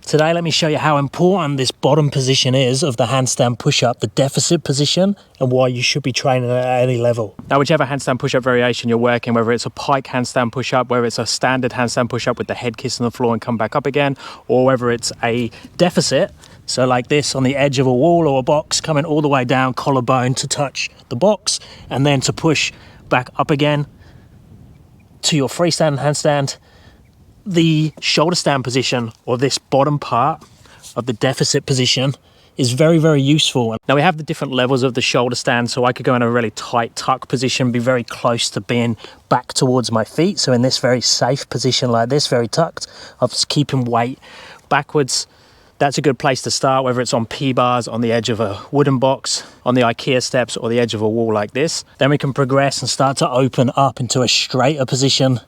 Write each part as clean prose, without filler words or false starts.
Today, let me show you how important this bottom position is of the handstand push-up, the deficit position, and why you should be training at any level. Now, whichever handstand push-up variation you're working, whether it's a pike handstand push-up, whether it's a standard handstand push-up with the head kissing the floor and come back up again, or whether it's a deficit, so like this on the edge of a wall or a box, coming all the way down, collarbone to touch the box, and then to push back up again to your freestanding handstand, the shoulder stand position, or this bottom part of the deficit position, is very, very useful. Now we have the different levels of the shoulder stand, so I could go in a really tight tuck position, be very close to being back towards my feet. So in this very safe position like this, very tucked, of just keeping weight backwards. That's a good place to start, whether it's on P-bars, on the edge of a wooden box, on the IKEA steps, or the edge of a wall like this. Then we can progress and start to open up into a straighter position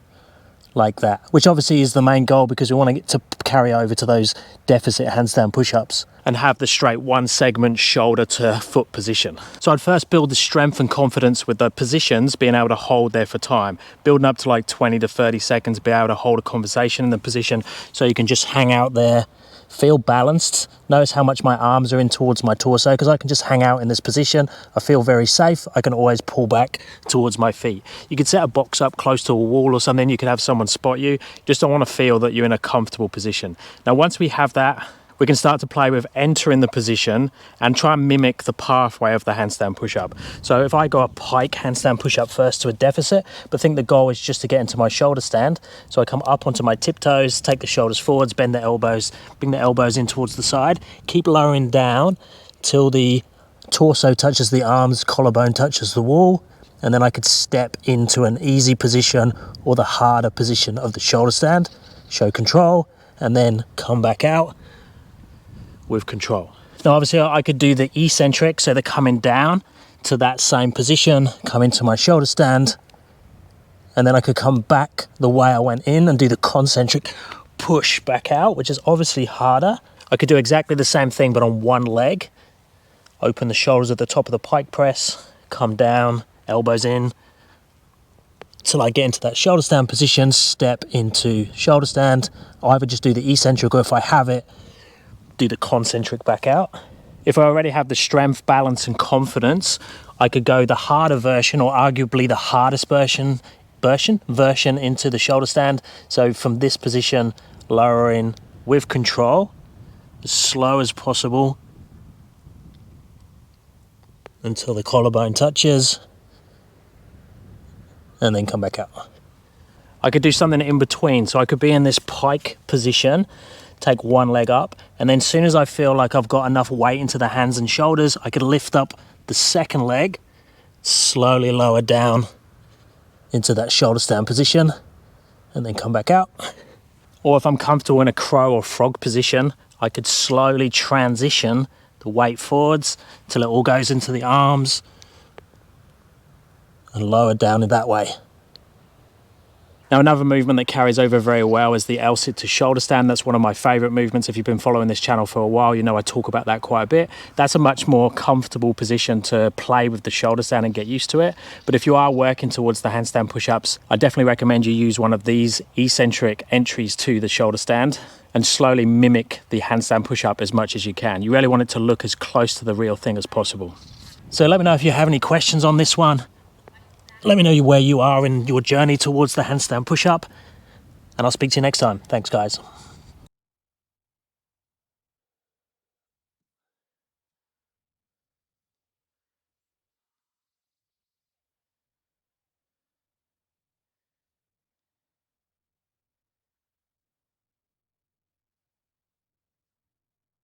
like that, which obviously is the main goal, because we want to get to carry over to those deficit handstand push-ups and have the straight one segment shoulder to foot position. So I'd first build the strength and confidence with the positions, being able to hold there for time, building up to like 20 to 30 seconds, be able to hold a conversation in the position so you can just hang out there, feel balanced. Notice how much my arms are in towards my torso, because I can just hang out in this position. I feel very safe. I can always pull back towards my feet. You could set a box up close to a wall or something. You could have someone spot you. Just don't want to feel that you're in a comfortable position. Now, once we have that, we can start to play with entering the position and try and mimic the pathway of the handstand push-up. So if I go a pike handstand push-up first to a deficit, but think the goal is just to get into my shoulder stand. So I come up onto my tiptoes, take the shoulders forwards, bend the elbows, bring the elbows in towards the side, keep lowering down till the torso touches the arms, collarbone touches the wall, and then I could step into an easy position or the harder position of the shoulder stand, show control, and then come back out with control. Now obviously I could do the eccentric, so they're coming down to that same position, come into my shoulder stand, and then I could come back the way I went in and do the concentric push back out, which is obviously harder. I could do exactly the same thing but on one leg, open the shoulders at the top of the pike press, come down, elbows in till I get into that shoulder stand position, step into shoulder stand. I'll either just do the eccentric, or if I have it, do the concentric back out. If I already have the strength, balance and confidence, I could go the harder version, or arguably the hardest version into the shoulder stand. So from this position, lowering with control, as slow as possible until the collarbone touches, and then come back out. I could do something in between, so I could be in this pike position, take one leg up, and then as soon as I feel like I've got enough weight into the hands and shoulders, I could lift up the second leg, slowly lower down into that shoulder stand position, and then come back out. Or if I'm comfortable in a crow or frog position, I could slowly transition the weight forwards till it all goes into the arms and lower down in that way. Now another movement that carries over very well is the L-sit to shoulder stand. That's one of my favorite movements. If you've been following this channel for a while, you know I talk about that quite a bit. That's a much more comfortable position to play with the shoulder stand and get used to it. But if you are working towards the handstand push-ups, I definitely recommend you use one of these eccentric entries to the shoulder stand and slowly mimic the handstand push-up as much as you can. You really want it to look as close to the real thing as possible. So let me know if you have any questions on this one. Let me know where you are in your journey towards the handstand push-up, and I'll speak to you next time. Thanks, guys.